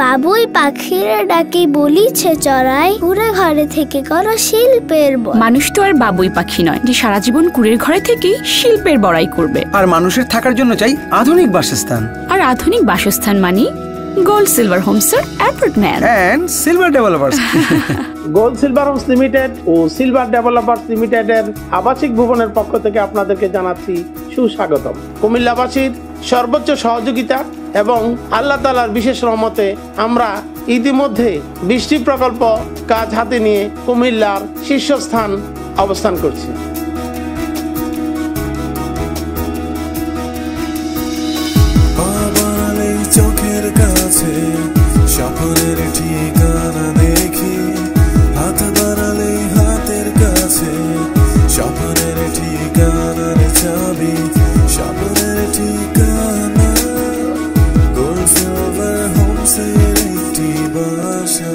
বাবুই পাখিরা ডাকে বলিছে চড়াই, কুড়ে ঘরে থেকে করো শিল্পের বড়াই। মানুষ তো আর বাবুই পাখি নয় যে সারা জীবন কুড়ের ঘরে থেকে শিল্পের বড়াই করবে। আর মানুষের থাকার জন্য চাই আধুনিক বাসস্থান। আর আধুনিক বাসস্থান মানে গোল্ড সিলভার হোমসের apartment and silver developers. Gold silver homes limited ও সিলভার ডেভেলপার্স লিমিটেডের আবাসিক ভবনের পক্ষ থেকে আপনাদেরকে জানাচ্ছি সুস্বাগতম। কুমিল্লাবাসীর সর্বোচ্চ সহযোগিতা এবং আল্লাহ তাআলার বিশেষ রহমতে আমরা ইতিমধ্যে 20টি প্রকল্প কাজ হাতে নিয়ে কুমিল্লার শীর্ষস্থান অবস্থান করছি। চোখের কাছে স্বপ্নের ঠিকানা দেখি, হাত বাড়ালে হাতের কাছে স্বপ্নের ঠিকানার চাবি, স্বপ্নের ঠিকানা গোল্ড সিলভার হোমসের একটি বাসা।